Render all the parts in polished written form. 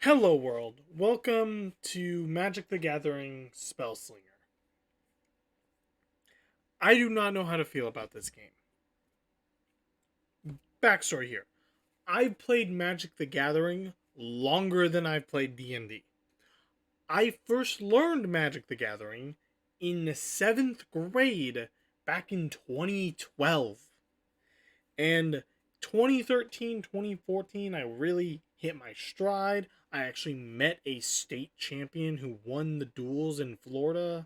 Hello world, welcome to Magic the Gathering Spellslinger. I do not know how to feel about this game. Backstory here. I've played Magic the Gathering longer than I've played D&D. I first learned Magic the Gathering in the 7th grade back in 2012. And 2013, 2014, I really hit my stride. I actually met a state champion who won the duels in Florida.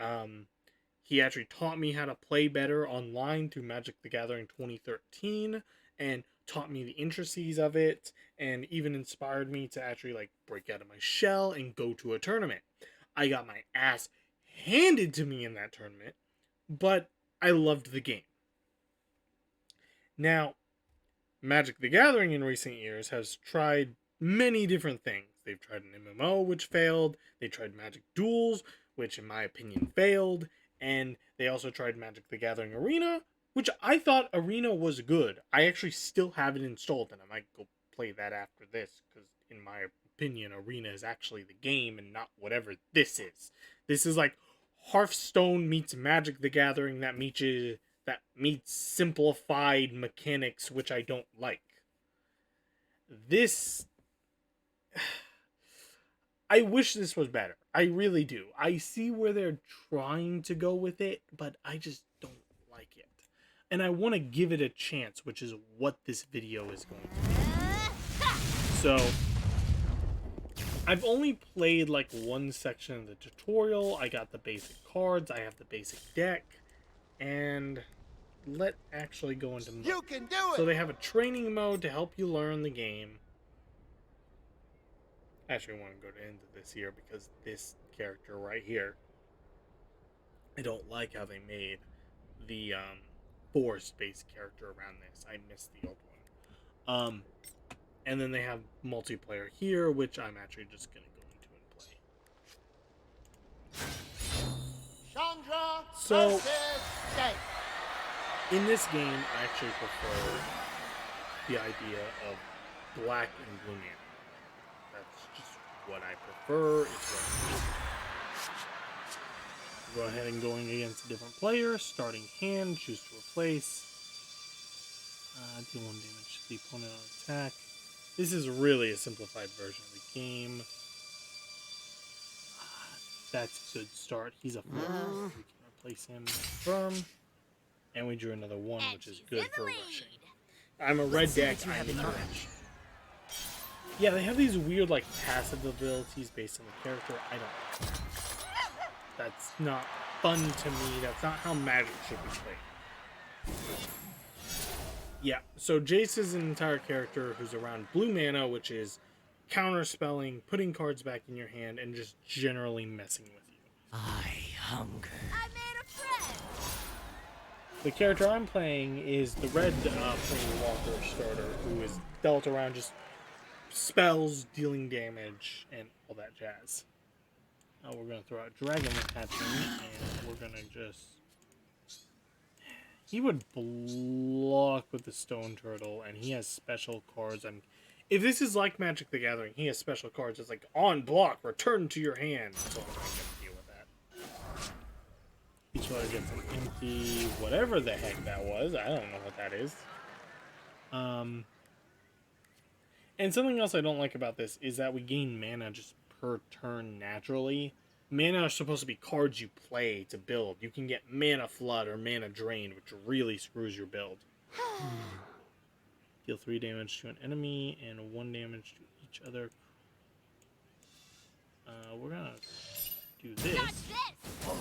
Um, he actually taught me how to play better online through Magic the Gathering 2013 and taught me the intricacies of it and even inspired me to actually break out of my shell and go to a tournament. I got my ass handed to me in that tournament, but I loved the game. Now, Magic the Gathering in recent years has tried many different things. They've tried an MMO, which failed. They tried Magic Duels, which in my opinion failed. And they also tried Magic the Gathering Arena, which I thought Arena was good. I actually still have it installed, and I might go play that after this, because in my opinion, Arena is actually the game and not whatever this is. This is like Hearthstone meets Magic the Gathering that meets simplified mechanics, which I don't like. This I wish this was better. I really do. I see where they're trying to go with it, but I just don't like it. And I want to give it a chance, which is what this video is going to be. So, I've only played one section of the tutorial. I got the basic cards, I have the basic deck, and let's actually go into mode. You can do it! So they have a training mode to help you learn the game. Actually, I want to go into this here because this character right here, I don't like how they made the forest-based character around this. I missed the old one. And then they have multiplayer here, which I'm actually just going to go into and play. Chandra So, versus in this game, I actually prefer the idea of black and blue mana. That's just what I prefer. It's what I do. Go ahead and going against a different player. Starting hand, choose to replace. Deal 1 damage to the opponent on attack. This is really a simplified version of the game. That's a good start. He's a 4. We can replace him with firm. And we drew another 1, which is good for rushing. I'm a red deck. I'm encouraged. Yeah, they have these weird passive abilities based on the character. I don't know. That's not fun to me. That's not how Magic should be played. Yeah, so Jace is an entire character who's around blue mana, which is counterspelling, putting cards back in your hand, and just generally messing with you. I hunger. I made a friend. The character I'm playing is the red Planeswalker starter, who is dealt around just spells, dealing damage, and all that jazz. We're going to throw out Dragon Attachment, and we're going to just... He would block with the Stone Turtle, and he has special cards. If this is like Magic the Gathering, he has special cards. It's like, on block, return to your hand. So I'm going to deal with that. Each one gets an empty, whatever the heck that was. I don't know what that is. And something else I don't like about this is that we gain mana just per turn naturally. Mana are supposed to be cards you play to build. You can get Mana Flood or Mana Drain, which really screws your build. Deal 3 damage to an enemy and 1 damage to each other. We're gonna do this. We're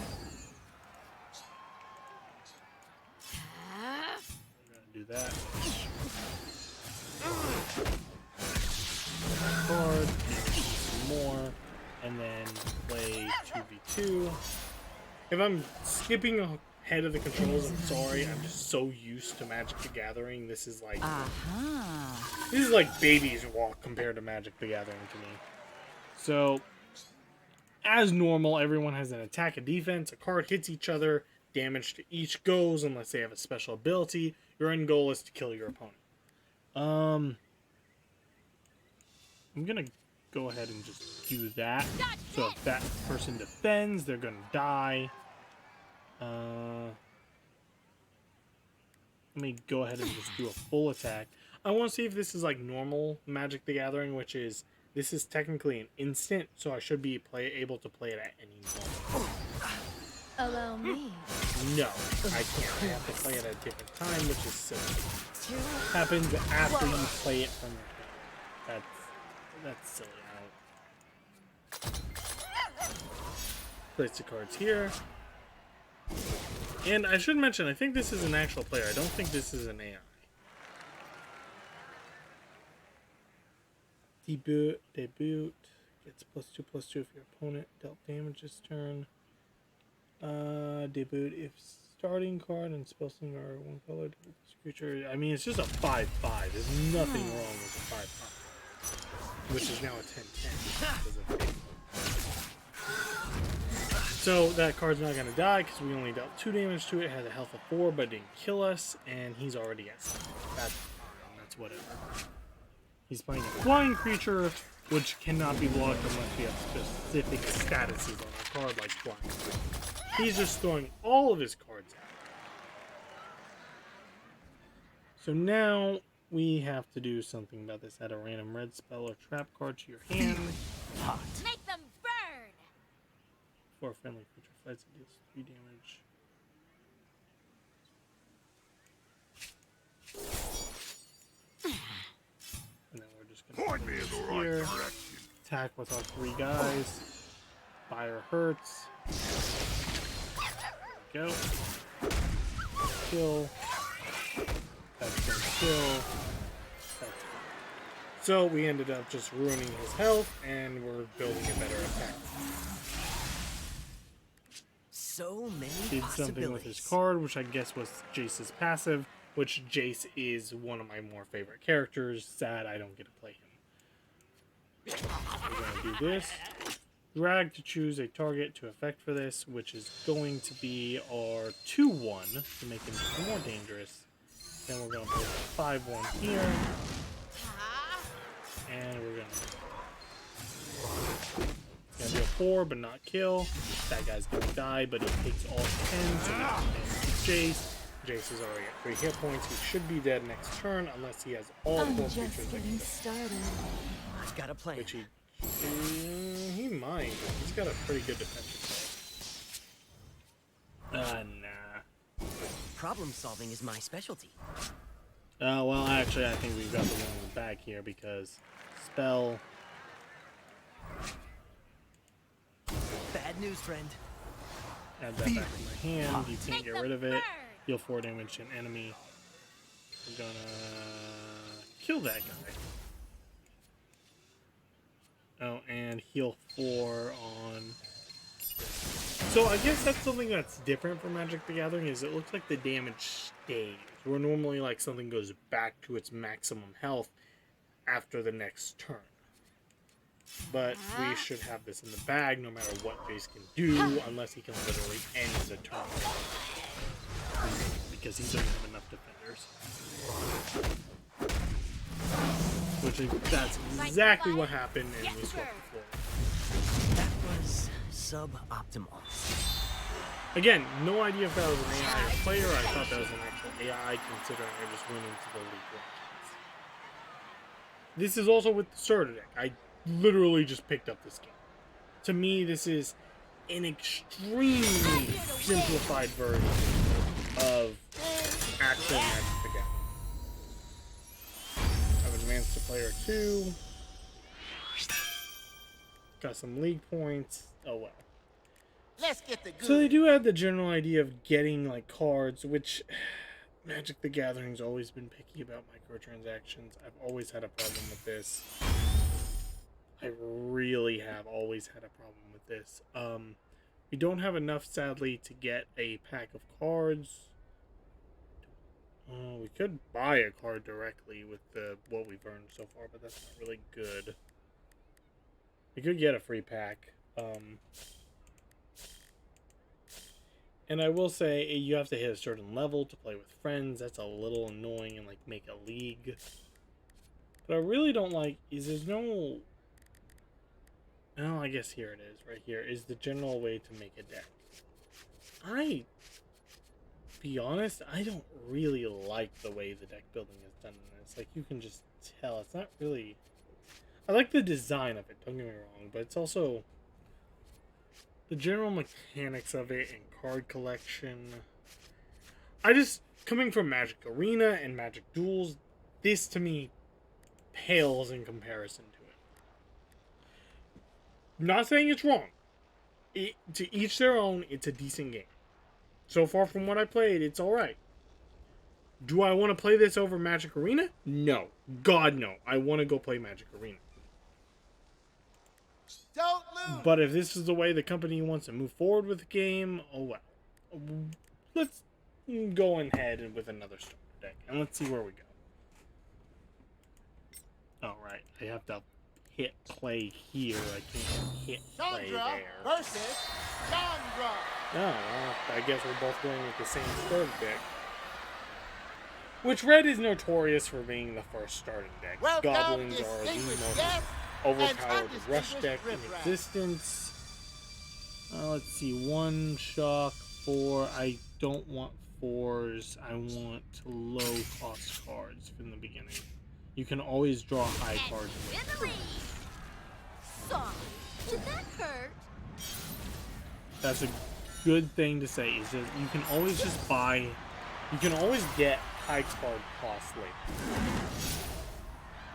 gonna do that. Card, some more. And then play 2v2. If I'm skipping ahead of the controls, I'm sorry. I'm just so used to Magic the Gathering. This is like baby's walk compared to Magic the Gathering to me. So, as normal, everyone has an attack and defense. A card hits each other. Damage to each goes unless they have a special ability. Your end goal is to kill your opponent. I'm gonna go ahead and just do that. So if that person defends, they're gonna die. Let me go ahead and just do a full attack. I want to see if this is like normal Magic the Gathering, which is, this is technically an instant, so I should be able to play it at any moment. Allow me. No, I can't. I have to play it at a different time, which is silly. Happens after you play it from your hand. That's silly. Place the cards here. And I should mention, I think this is an actual player. I don't think this is an AI. Debut. Gets +2/+2 if your opponent dealt damage this turn. Debut if starting card and Spellslinger are one color. Creature. I mean, it's just a 5/5. There's nothing wrong with a 5/5, which is now a 10/10. So that card's not gonna die because we only dealt 2 damage to it. It had a health of 4, but it didn't kill us, and he's already at 7. That's fine. That's whatever. He's playing a flying creature, which cannot be blocked unless we have specific statuses on our card, like flying. He's just throwing all of his cards out. So now we have to do something about this. Add a random red spell or trap card to your hand. Hot. Make them burn. For a friendly creature fights, it deals 3 damage. And then we're just gonna point me in the right direction. Attack with our 3 guys. Fire hurts. There we go. Kill. That's gonna kill. That's fine. So we ended up just ruining his health, and we're building a better attack. So many did something with his card, which I guess was Jace's passive, which Jace is one of my more favorite characters. Sad I don't get to play him. We're going to do this. Drag to choose a target to effect for this, which is going to be our 2/1 to make him even more dangerous. Then we're going to put a 5/1 here. And we're going to... Gonna be a 4, but not kill. That guy's gonna die, but he takes all 10, so we can Jace. Jace is already at 3 hit points. He should be dead next turn unless he has all 4 creatures that can started. I've got a plan. Which he might. He's got a pretty good defensive play. Nah. Problem solving is my specialty. Well, actually, I think we've got the one back here because spell. Bad news, friend. Add that back to my hand. You can't get rid of it. Deal 4 damage to an enemy. We're gonna kill that guy. Oh, and heal 4 on... So I guess that's something that's different from Magic the Gathering, is it looks like the damage stays. Where normally like something goes back to its maximum health after the next turn. But we should have this in the bag no matter what Jace can do, unless he can literally end the turn. Because he doesn't have enough defenders. That's exactly what happened, and we swept the floor. That was suboptimal. Again, no idea if that was an AI player. I thought that was an actual AI, considering I just went into the league rankings. This is also with the starter deck. I literally just picked up this game. To me, this is an extremely simplified version of actual Magic the Gathering. I've advanced to player 2. Got some league points. Oh well. Let's get the good. So they do have the general idea of getting like cards, which Magic the Gathering's always been picky about microtransactions. I've always had a problem with this. I really have always had a problem with this. We don't have enough, sadly, to get a pack of cards. We could buy a card directly with what we've earned so far, but that's not really good. We could get a free pack. And I will say, you have to hit a certain level to play with friends. That's a little annoying and, like, make a league. But I really don't like, there's no Oh, I guess here it is. Right here is the general way to make a deck. Be honest, I don't really like the way the deck building is done in this. Like, you can just tell it's not really. I like the design of it, don't get me wrong, but it's also the general mechanics of it and card collection. Coming from Magic Arena and Magic Duels, this to me pales in comparison to it. Not saying it's wrong. To each their own, it's a decent game. So far from what I played, it's alright. Do I want to play this over Magic Arena? No. God, no. I want to go play Magic Arena. Don't lose. But if this is the way the company wants to move forward with the game, oh well. Let's go ahead and with another starter deck, and let's see where we go. Alright, I have to hit play here. I can't hit play Chandra there. versus Chandra. Oh, well, I guess we're both going with the same starter deck. Which red is notorious for being the first starting deck. Welcome, Goblins are the distinguished most guests overpowered and rush deck in undistinguished existence. Let's see, 1 shock, 4. I don't want 4s. I want low cost cards from the beginning. You can always draw high cards. Sorry, did that hurt? That's a good thing to say, is that you can always just buy, you can always get high card costs later.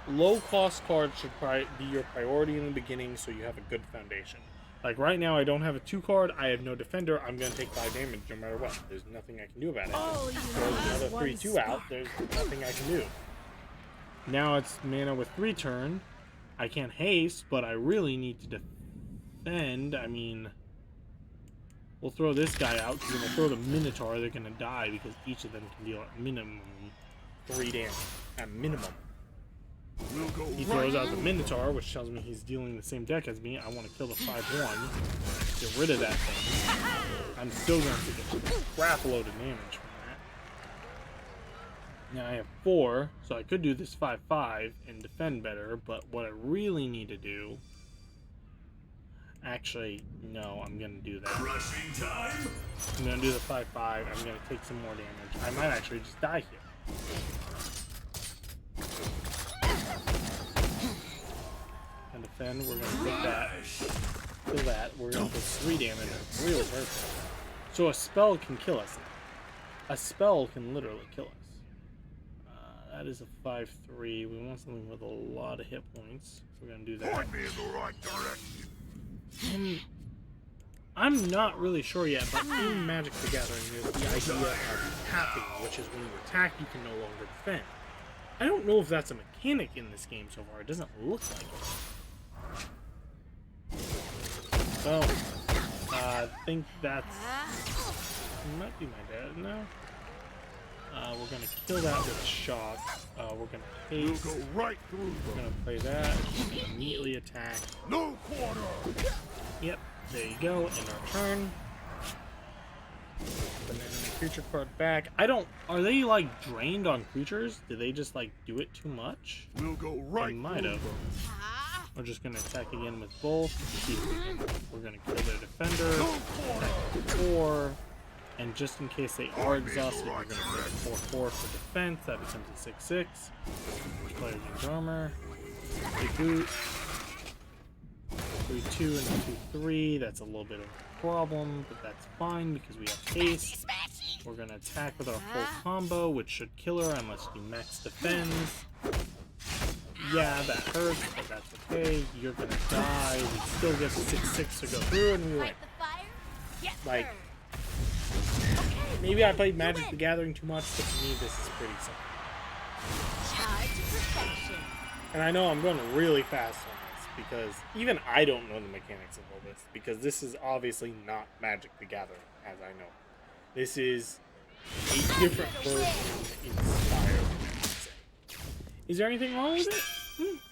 Low cost cards should be your priority in the beginning so you have a good foundation. Like right now I don't have a 2 card, I have no defender, I'm going to take 5 damage no matter what. There's nothing I can do about it. There's another 3/2 out, there's nothing I can do. Now it's mana with 3 turn. I can't haste, but I really need to defend. I mean, we'll throw this guy out because if I throw the Minotaur, they're going to die because each of them can deal at minimum 3 damage. At minimum. He throws out the Minotaur, which tells me he's dealing the same deck as me. I want to kill the 5/1. Get rid of that thing. I'm still going to take a crap load of damage from that. Now I have 4, so I could do this 5/5 and defend better, but what I really need to do... Actually, no, I'm going to do that. Rushing time? I'm going to do the 5/5. I'm going to take some more damage. I might actually just die here. And defend, we're going to take that. Kill that. We're going to put 3 damage. It really hurts. So a spell can kill us now. A spell can literally kill us. That is a 5/3. We want something with a lot of hit points. We're going to do that. Point me in the right direction. And I'm not really sure yet, but in Magic the Gathering, there's the idea of tapping, which is when you attack, you can no longer defend. I don't know if that's a mechanic in this game so far. It doesn't look like it. So, I think that's... It might be my dad now. We're going to kill that with shock. We're going to haste. We'll go right through We're them. going to play that. Immediately attack. No quarter. Yep, there you go. End our turn. Put an enemy creature card back. Are they like drained on creatures? Did they just like do it too much? We'll go right They might through have. them. We're just gonna attack again with both. See if we can. We're gonna kill their defender. No quarter. Attack with 4. And just in case they are exhausted, we're gonna play a 4/4 for defense. That becomes a 6/6. Player gains armor. Big boot. 3/2 and a 2/3. That's a little bit of a problem, but that's fine because we have haste. We're gonna attack with our full combo, which should kill her unless she max defends. Yeah, that hurts, but that's okay. You're gonna die. We still get the 6/6 to go through, and we win. Fight the fire? Yes, Like, sir. Okay, maybe I played Magic win. the Gathering too much, but to me this is pretty simple. Charge to perfection. And I know I'm going really fast on this because even I don't know the mechanics of all this because this is obviously not Magic the Gathering as I know. This is a different version inspired. Is there anything wrong with it?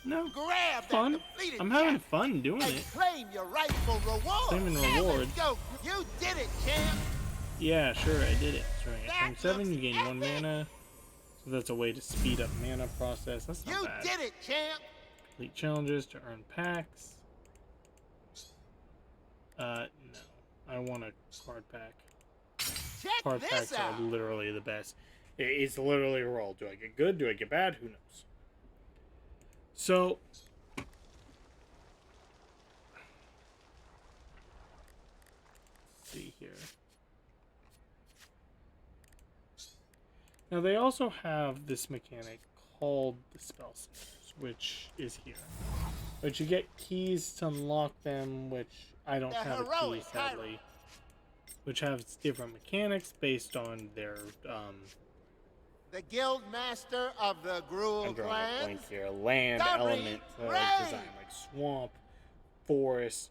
No. Grab Fun. that depleted I'm having jack fun doing and it. claim your rightful reward. Claiming Now reward. let's go. You did it, champ. Yeah, sure, I did it. That's right. Turn That 7, you looks gain 1 epic. mana. So that's a way to speed up mana process. That's not You bad. did it, champ. Complete challenges to earn packs. No. I want a card pack. Check Card this packs out. are literally the best. It's literally a roll. Do I get good? Do I get bad? Who knows? So, let's see here. Now, they also have this mechanic called the Spellslingers, which is here. But you get keys to unlock them, which I don't The have a key, heroic sadly. Which have different mechanics based on their, The guild master of the Gruul I'm drawing a blank clans. here. Land, Dobry element, Ray. design, like swamp, forest,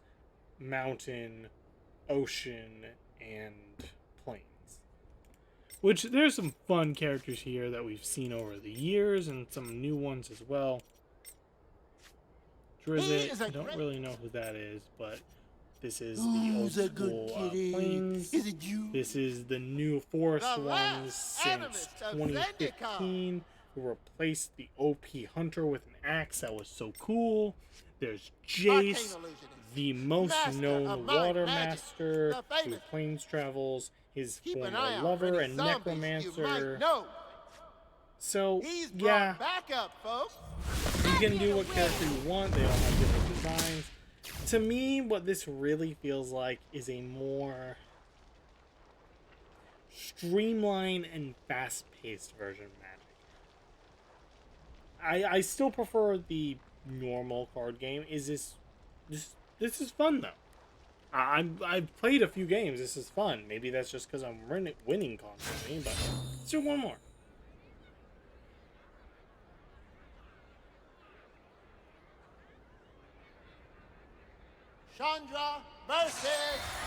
mountain, ocean, and plains. Which, there's some fun characters here that we've seen over the years, and some new ones as well. He Drizzt, is a I don't great- really know who that is, but this is the Who's a old good school kitty? plains. Is it you? This is the new forest The ones last since animist of 2015, who replaced the OP hunter with an axe that was so cool. There's Arcane Jace, illusionist. the most Master known of mind water magic. master The who famous. plains travels, his Keep an former eye out for lover any and zombies necromancer. You might know. So, He's brought yeah, back up, folks. you can do what character you want. They all have different designs. To me, what this really feels like is a more streamlined and fast-paced version of Magic. I still prefer the normal card game. This is fun though. I've played a few games. This is fun. Maybe that's just because I'm winning constantly. But let's do one more. Chandra versus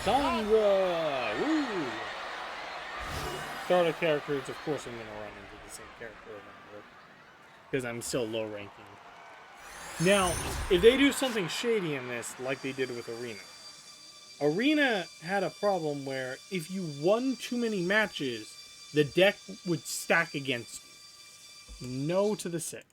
Sandra! Woo! Starter characters, of course I'm going to run into the same character over because I'm still low ranking. Now, if they do something shady in this, like they did with Arena had a problem where if you won too many matches, the deck would stack against you. No to the 6.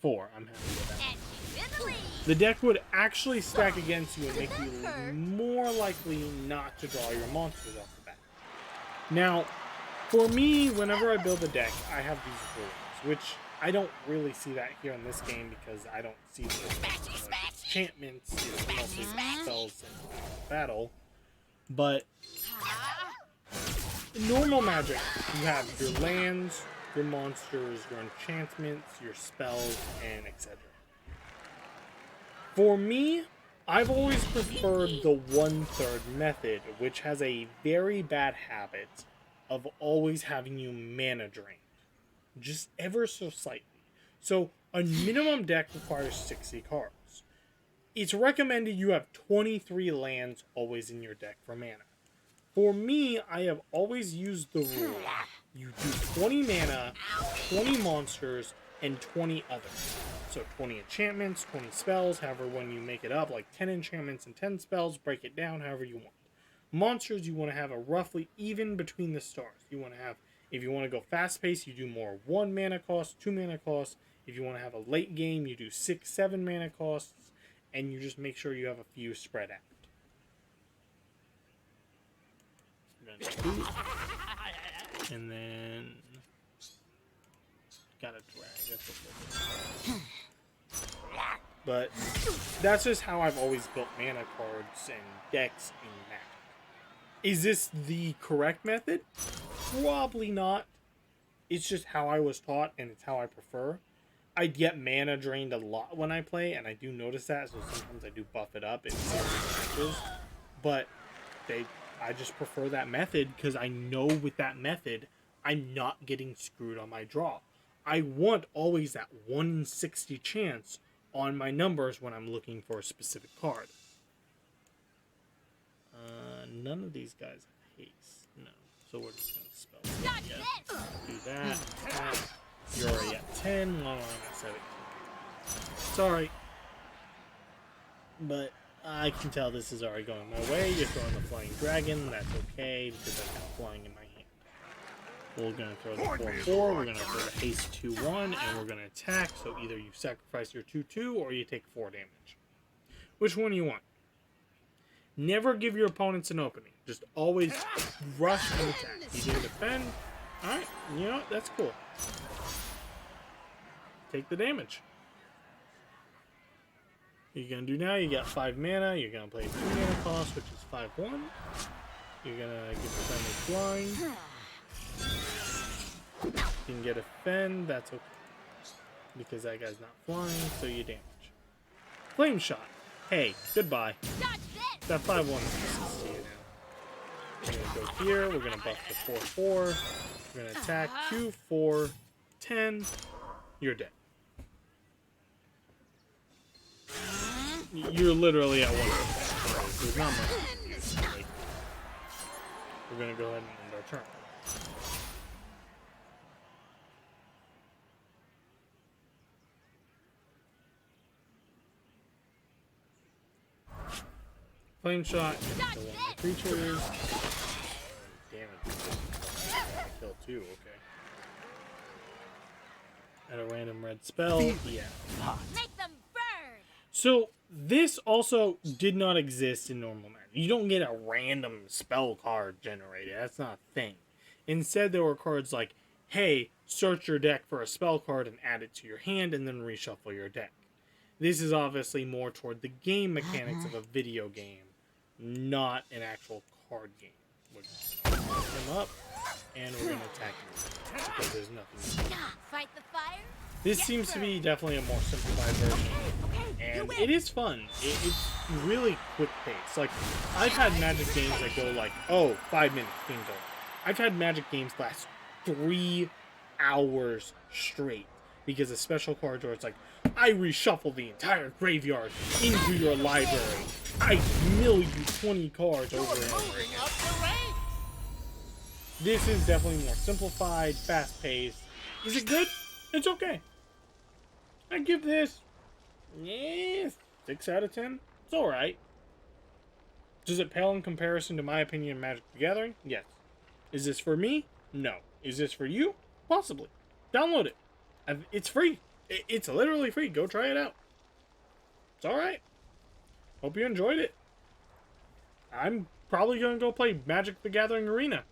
4, I'm happy with that. And she's in the lead. The deck would actually stack against you and make you more likely not to draw your monsters off the bat. Now, for me, whenever I build a deck, I have these rules, which I don't really see that here in this game because I don't see the enchantments, mostly spells and battle. But in normal Magic, you have your lands, your monsters, your enchantments, your spells, and etc. For me, I've always preferred the 1/3 method, which has a very bad habit of always having you mana drained. Just ever so slightly. So, a minimum deck requires 60 cards. It's recommended you have 23 lands always in your deck for mana. For me, I have always used the rule. You do 20 mana, 20 monsters, and 20 others. So 20 enchantments, 20 spells, however when you make it up, like 10 enchantments and 10 spells, break it down however you want. Monsters, you want to have a roughly even between the stars. You want to have, if you want to go fast paced, you do more 1 mana cost, 2 mana cost. If you want to have a late game, you do 6, 7 mana costs, and you just make sure you have a few spread out. And then gotta drag. That's what but that's just how I've always built mana cards and decks in Magic. Is this the correct method? Probably not. It's just how I was taught, and it's how I prefer. I get mana drained a lot when I play, and I do notice that, so sometimes I do buff it up in serious matches. But I just prefer that method because I know with that method, I'm not getting screwed on my draw. I want always that 1 in 60 chance on my numbers when I'm looking for a specific card. None of these guys have haste. No. So we're just going to spell. Not Yeah. this. Do that. You're already at 10. Well, I'm at 17. Sorry. But I can tell this is already going my way. You're throwing the Flying Dragon. That's okay because I have flying in my hand. We're going to throw the 4/4. We're going to throw the haste 2/1. And we're going to attack. So either you sacrifice your 2/2 or you take 4 damage. Which one do you want? Never give your opponents an opening. Just always rush and attack. You didn't defend. Alright, you know what? That's cool. Take the damage. What you're gonna do now, you got 5 mana. You're gonna play 3 mana cost, which is 5/1. You're gonna give the friendly flying. You can get a fend, that's okay. Because that guy's not flying, so you damage. Flame shot. Hey, goodbye. Dodge this. That 5/1 is to you now. We're gonna go here, we're gonna buff the 4/4. We're gonna attack 2, 4, 10. You're dead. You're literally at 1. There's not much. We're gonna go ahead and end our turn. Flame shot. Kill one of the creatures. Damage. Kill 2. Okay. Add a random red spell. Yeah. Make them burn. So this also did not exist in normal Magic. You don't get a random spell card generated. That's not a thing. Instead, there were cards like, hey, search your deck for a spell card and add it to your hand and then reshuffle your deck. This is obviously more toward the game mechanics of a video game, not an actual card game. We're going to pick him up, and we're going to attack him because there's nothing. Fight the fire. This seems to be definitely a more simplified version. Okay, And it is fun. It's really quick paced. Like, I've had Magic games that go like, oh, 5 minutes, game's over. I've had Magic games last 3 hours straight because of special cards where it's like, I reshuffle the entire graveyard into your library. I mill you 20 cards over and over again. Up the rank. This is definitely more simplified, fast paced. Is it good? It's okay. I give this 6 out of 10. It's alright. Does it pale in comparison to my opinion of Magic the Gathering? Yes. Is this for me? No. Is this for you? Possibly. Download it. It's free. It's literally free. Go try it out. It's alright. Hope you enjoyed it. I'm probably going to go play Magic the Gathering Arena.